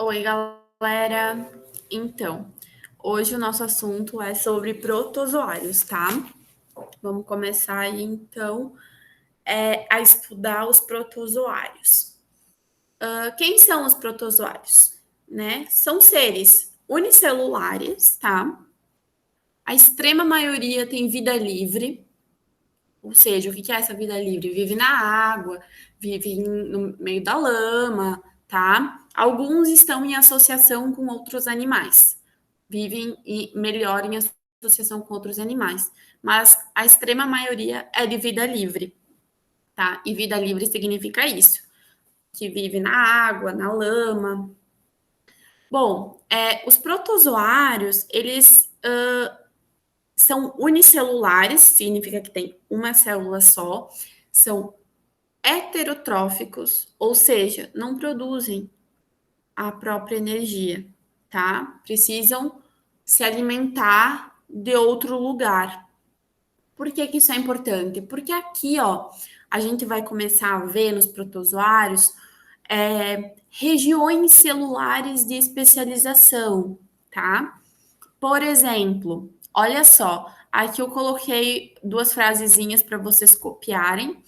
Oi, galera. Então, hoje o nosso assunto é sobre protozoários, tá? Vamos começar aí, então, a estudar os protozoários. Quem são os protozoários? Né? São seres unicelulares, tá? A extrema maioria tem vida livre, ou seja, o que é essa vida livre? Vive na água, vive no meio da lama, tá? Alguns estão em associação com outros animais, vivem melhor em associação com outros animais, mas a extrema maioria é de vida livre, tá? E vida livre significa isso, que vive na água, na lama. Bom, os protozoários, eles são unicelulares, significa que tem uma célula só, são heterotróficos, ou seja, não produzem a própria energia, tá? Precisam se alimentar de outro lugar. Por que que isso é importante? Porque aqui, ó, a gente vai começar a ver nos protozoários regiões celulares de especialização, tá? Por exemplo, olha só, aqui eu coloquei duas frasezinhas para vocês copiarem.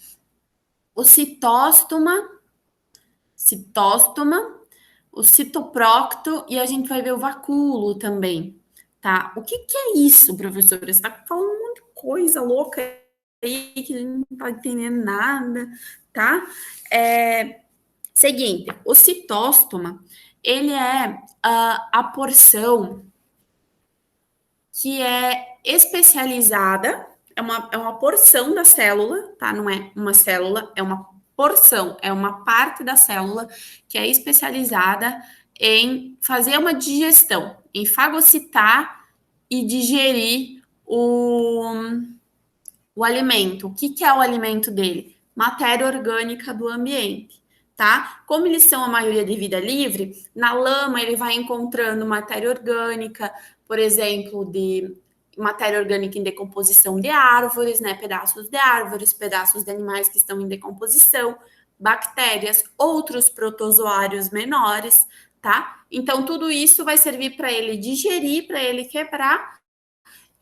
O citóstoma, o citoprocto e a gente vai ver o vacúolo também, tá? O que que é isso, professora? Você tá falando um monte de coisa louca aí que a gente não tá entendendo nada, tá? Seguinte, o citóstoma, ele é a porção que é especializada, é uma porção da célula, tá? Não é uma célula, é uma porção, é uma parte da célula que é especializada em fazer uma digestão, em fagocitar e digerir o alimento. O que que é o alimento dele? Matéria orgânica do ambiente, tá? Como eles são a maioria de vida livre, na lama ele vai encontrando matéria orgânica, por exemplo, de matéria orgânica em decomposição de árvores, né? Pedaços de árvores, pedaços de animais que estão em decomposição, bactérias, outros protozoários menores, tá? Então, tudo isso vai servir para ele digerir, para ele quebrar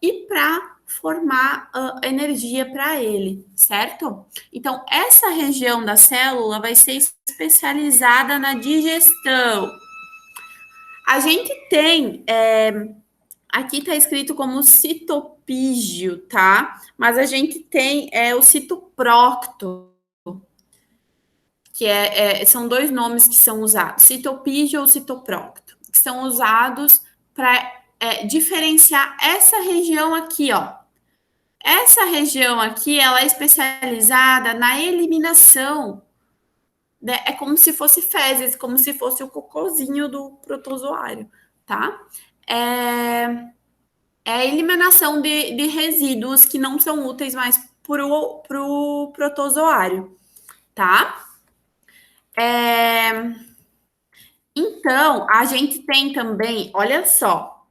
e para formar energia para ele, certo? Então, essa região da célula vai ser especializada na digestão. A gente tem, aqui está escrito como citopígio, tá? Mas a gente tem o citoprocto, que são dois nomes que são usados, citopígio ou citoprocto, que são usados para diferenciar essa região aqui, ó. Essa região aqui, ela é especializada na eliminação, né? É como se fosse fezes, como se fosse o cocôzinho do protozoário, tá? É a eliminação de resíduos que não são úteis mais pro protozoário, tá? Então, a gente tem também, olha só,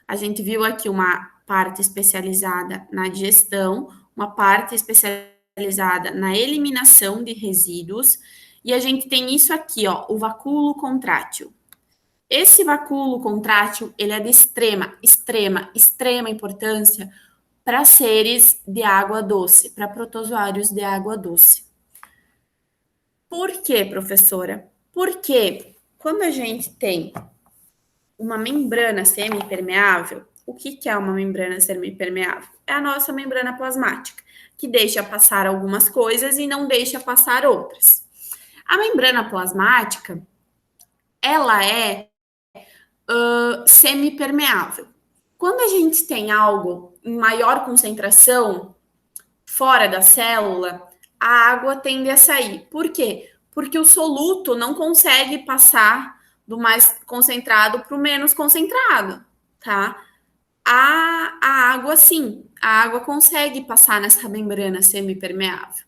a gente viu aqui uma parte especializada na digestão, uma parte especializada na eliminação de resíduos, e a gente tem isso aqui, ó, o vacúolo contrátil. Esse vacúolo contrátil, ele é de extrema importância para seres de água doce, para protozoários de água doce. Por quê, professora? Porque quando a gente tem uma membrana semipermeável, o que é uma membrana semipermeável? É a nossa membrana plasmática, que deixa passar algumas coisas e não deixa passar outras. A membrana plasmática, ela é semipermeável. Quando a gente tem algo em maior concentração fora da célula, a água tende a sair. Por quê? Porque o soluto não consegue passar do mais concentrado para o menos concentrado, tá? A água, sim, a água consegue passar nessa membrana semipermeável.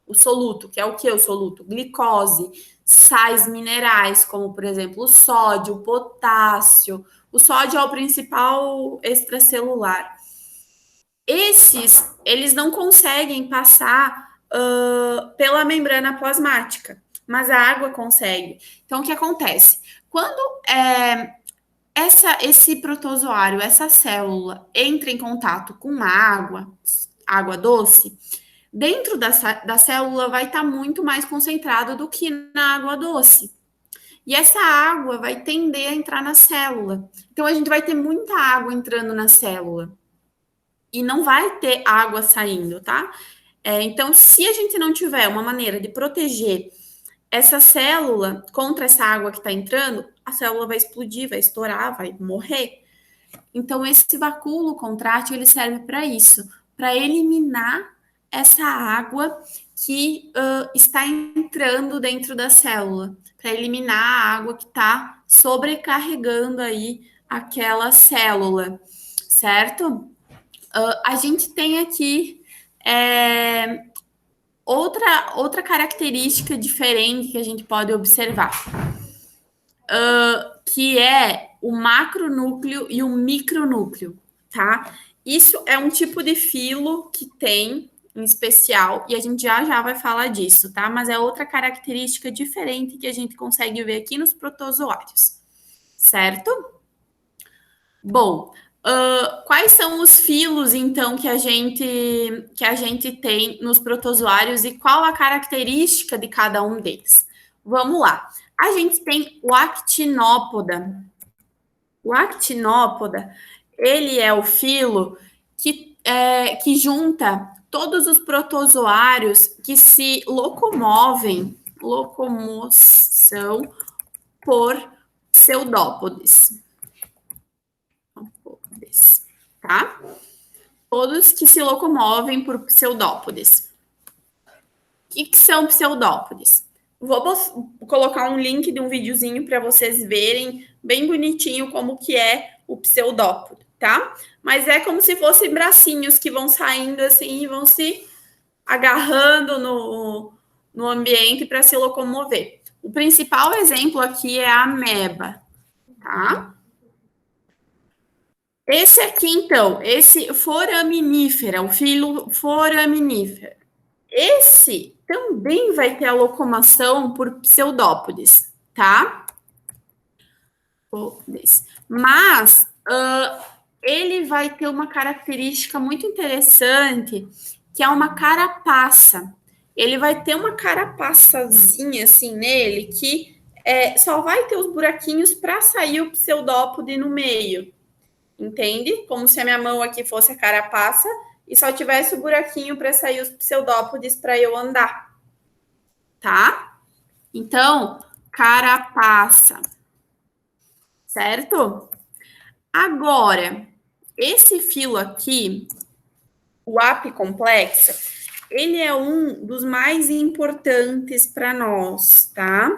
O soluto, que é o que o soluto? Glicose, sais minerais, como por exemplo o sódio, o potássio. O sódio é o principal extracelular. Eles não conseguem passar pela membrana plasmática, mas a água consegue. Então, o que acontece? Quando esse protozoário, essa célula, entra em contato com uma água doce, dentro da célula vai estar muito mais concentrado do que na água doce. E essa água vai tender a entrar na célula. Então, a gente vai ter muita água entrando na célula. E não vai ter água saindo, tá? Então, se a gente não tiver uma maneira de proteger essa célula contra essa água que está entrando, a célula vai explodir, vai estourar, vai morrer. Então, esse vacúolo contrátil, ele serve para isso, para eliminar essa água que está entrando dentro da célula, para eliminar a água que está sobrecarregando aí aquela célula, certo? A gente tem aqui outra característica diferente que a gente pode observar, que é o macronúcleo e o micronúcleo, tá? Isso é um tipo de filo que tem em especial, e a gente já vai falar disso, tá? Mas é outra característica diferente que a gente consegue ver aqui nos protozoários, certo? Bom, quais são os filos, então, que a gente tem nos protozoários e qual a característica de cada um deles? Vamos lá. A gente tem o actinópoda. O actinópoda, ele é o filo que junta todos os protozoários que se locomoção por pseudópodes. Tá? Todos que se locomovem por pseudópodes. O que são pseudópodes? Vou colocar um link de um videozinho para vocês verem bem bonitinho como que é o pseudópodo, tá? Mas é como se fossem bracinhos que vão saindo assim e vão se agarrando no ambiente para se locomover. O principal exemplo aqui é a ameba, tá? Esse aqui, então, esse foraminífera, o filo foraminífera. Esse também vai ter a locomoção por pseudópodes, tá? Mas ele vai ter uma característica muito interessante, que é uma carapaça. Ele vai ter uma carapaçazinha assim nele, que só vai ter os buraquinhos para sair o pseudópode no meio. Entende? Como se a minha mão aqui fosse a carapaça e só tivesse o buraquinho para sair os pseudópodes para eu andar. Tá? Então, carapaça. Certo? Agora, esse filo aqui, o apicomplexo, ele é um dos mais importantes para nós, tá?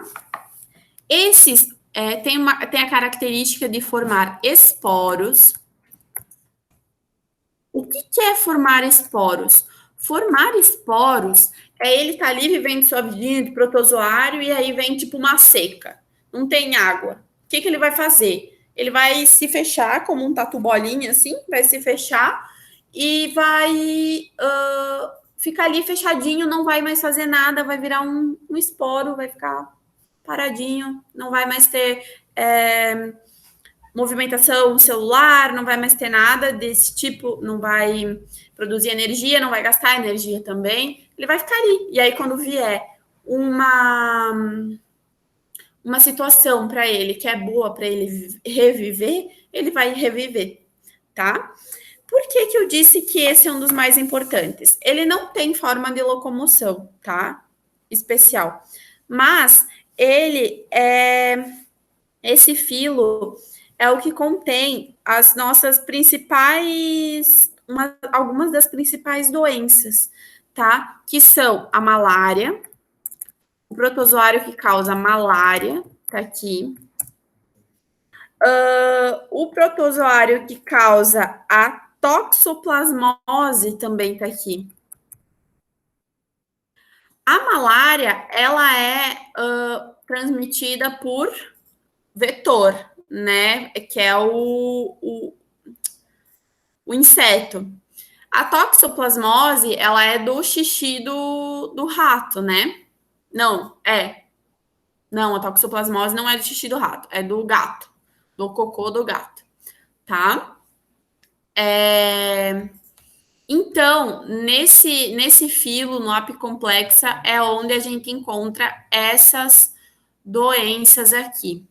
Esses tem a característica de formar esporos. O que é formar esporos? Formar esporos é ele estar ali vivendo sua vidinha de protozoário e aí vem tipo uma seca, não tem água. O que ele vai fazer? Ele vai se fechar como um tatu bolinha assim, vai se fechar e vai ficar ali fechadinho, não vai mais fazer nada, vai virar um esporo, vai ficar paradinho, não vai mais ter movimentação celular, não vai mais ter nada desse tipo, não vai produzir energia, não vai gastar energia também, ele vai ficar ali. E aí, quando vier uma situação para ele que é boa para ele reviver, ele vai reviver, tá? Por que eu disse que esse é um dos mais importantes? Ele não tem forma de locomoção, tá? Especial. Mas ele esse filo é o que contém as nossas principais, algumas das principais doenças, tá? Que são a malária, o protozoário que causa malária, tá aqui. O protozoário que causa a toxoplasmose também tá aqui. A malária, ela é transmitida por vetor, né? Que é o inseto. A toxoplasmose, ela é do xixi do rato, né? Não, Não, a toxoplasmose não é do xixi do rato, é do gato, do cocô do gato, tá? Então, nesse filo, no apicomplexa, é onde a gente encontra essas doenças aqui,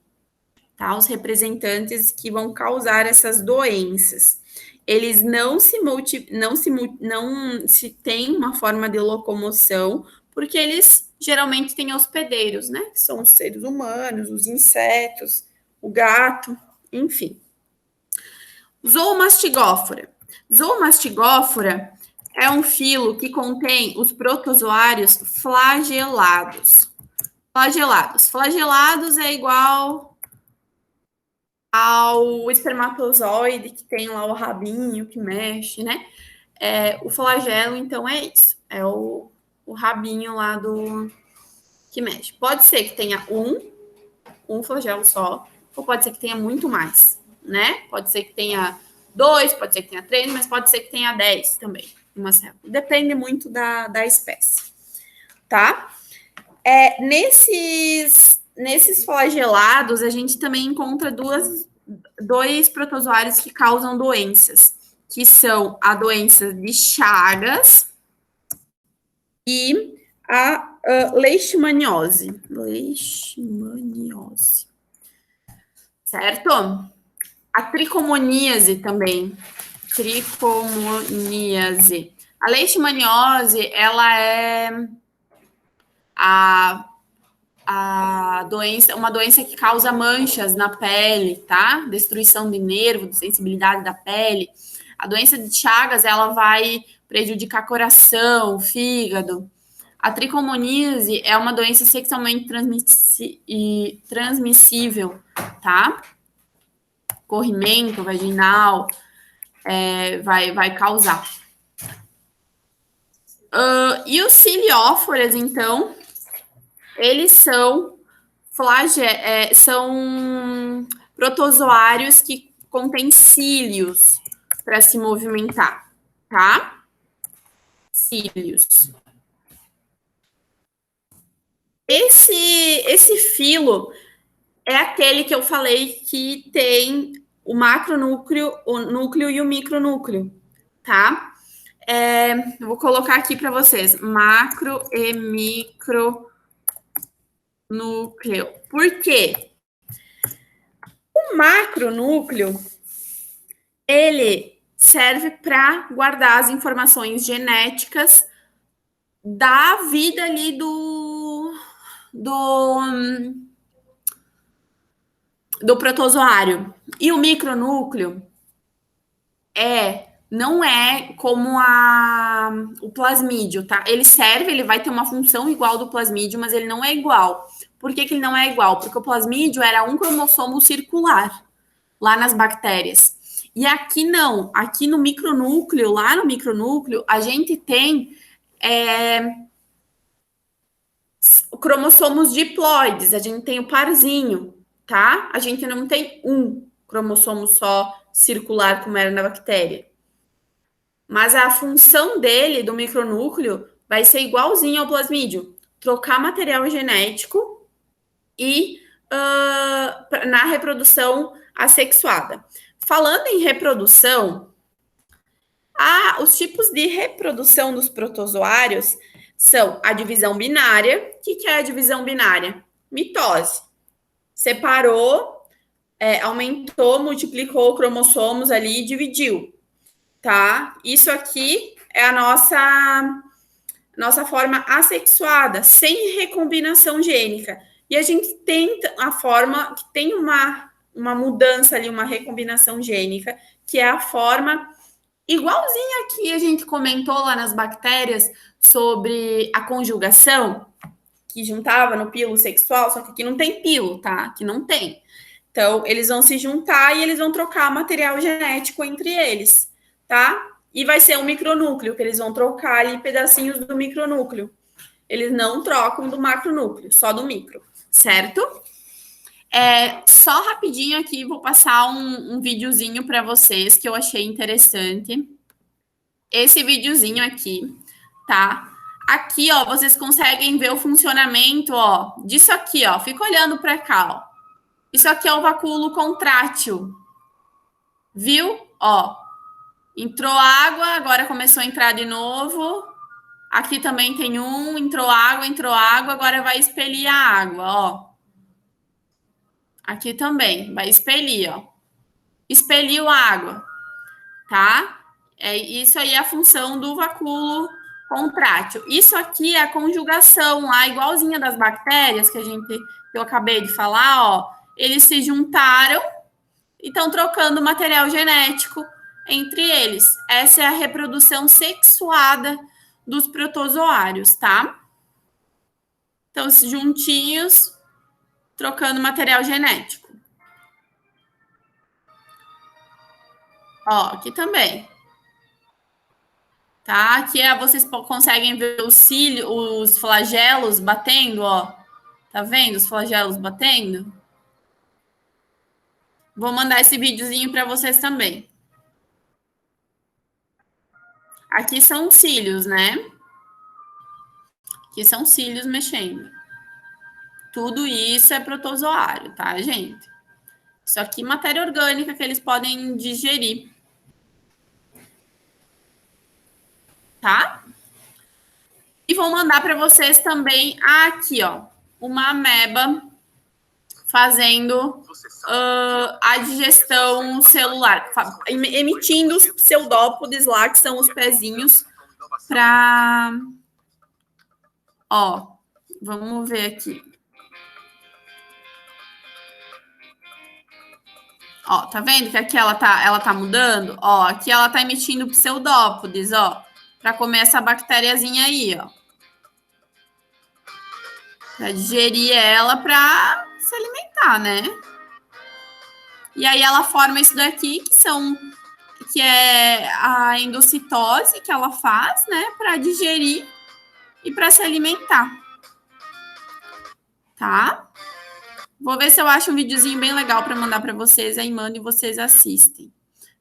tá? Os representantes que vão causar essas doenças. Eles não se tem uma forma de locomoção, porque eles geralmente têm hospedeiros, né? Que são os seres humanos, os insetos, o gato, enfim. Zoomastigófora. Zoomastigófora é um filo que contém os protozoários flagelados. Flagelados é igual ao espermatozoide que tem lá o rabinho que mexe, né? O flagelo, então, é isso. É o rabinho lá do que mexe. Pode ser que tenha um flagelo só, ou pode ser que tenha muito mais, né? Pode ser que tenha 2, pode ser que tenha 3, mas pode ser que tenha 10 também. Uma célula. Depende muito da espécie, tá? Nesses flagelados, a gente também encontra dois protozoários que causam doenças, que são a doença de Chagas e a leishmaniose. Leishmaniose. Certo? A tricomoníase também. Tricomoníase. A leishmaniose, ela é uma doença que causa manchas na pele, tá? Destruição de nervo, sensibilidade da pele. A doença de Chagas, ela vai prejudicar coração, fígado. A tricomoníase é uma doença sexualmente transmissível, tá? Corrimento vaginal vai causar. E os cilióforas, então, eles são protozoários que contêm cílios para se movimentar, tá? Cílios. Esse filo é aquele que eu falei que tem o macronúcleo, o núcleo e o micronúcleo, tá? Eu vou colocar aqui para vocês, macro e micronúcleo. Por quê? O macronúcleo, ele serve para guardar as informações genéticas da vida ali do protozoário. E o micronúcleo não é como o plasmídio, tá? Ele vai ter uma função igual do plasmídio, mas ele não é igual. Por que ele não é igual? Porque o plasmídio era um cromossomo circular lá nas bactérias. E aqui não. Aqui no micronúcleo, lá no micronúcleo, a gente tem cromossomos diploides, a gente tem o parzinho, tá? A gente não tem um cromossomo só circular como era na bactéria. Mas a função dele, do micronúcleo, vai ser igualzinho ao plasmídio. Trocar material genético e na reprodução assexuada. Falando em reprodução, os tipos de reprodução dos protozoários são a divisão binária. O que é a divisão binária? Mitose. Separou, aumentou, multiplicou cromossomos ali e dividiu, tá? Isso aqui é a nossa forma assexuada, sem recombinação gênica. E a gente tem a forma que tem uma mudança ali, uma recombinação gênica, que é a forma igualzinha que a gente comentou lá nas bactérias sobre a conjugação, que juntava no pilo sexual, só que aqui não tem pilo, tá? Aqui não tem. Então, eles vão se juntar e eles vão trocar material genético entre eles, tá? E vai ser um micronúcleo, que eles vão trocar ali pedacinhos do micronúcleo. Eles não trocam do macronúcleo, só do micro, certo? Só rapidinho aqui, vou passar um videozinho para vocês que eu achei interessante. Esse videozinho aqui, tá? Aqui, ó, vocês conseguem ver o funcionamento, ó, disso aqui, ó. Fica olhando para cá, ó. Isso aqui é o vacúolo contrátil. Viu? Ó, entrou água, agora começou a entrar de novo. Aqui também tem entrou água, agora vai expelir a água, ó. Aqui também, vai expelir, ó. Expeliu a água, tá? Isso aí é a função do vacúolo contrátil. Isso aqui é a conjugação lá, igualzinha das bactérias que eu acabei de falar, ó. Eles se juntaram e estão trocando material genético entre eles. Essa é a reprodução sexuada dos protozoários, tá? Então, juntinhos, trocando material genético. Ó, aqui também. Tá? Aqui vocês conseguem ver os flagelos batendo, ó. Tá vendo os flagelos batendo? Vou mandar esse videozinho para vocês também. Aqui são cílios, né? Aqui são cílios mexendo. Tudo isso é protozoário, tá, gente? Isso aqui é matéria orgânica que eles podem digerir. Tá? E vou mandar para vocês também aqui, ó, uma ameba fazendo a digestão celular, emitindo os pseudópodes lá, que são os pezinhos, para... Ó, vamos ver aqui. Ó, tá vendo que aqui ela tá mudando? Ó, aqui ela tá emitindo pseudópodes, ó, para comer essa bactériazinha aí, ó. Para digerir ela para se alimentar, né? E aí ela forma isso daqui, que é a endocitose que ela faz, né, para digerir e para se alimentar. Tá? Vou ver se eu acho um videozinho bem legal para mandar para vocês, aí mando e vocês assistem.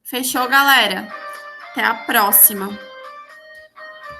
Fechou, galera? Até a próxima.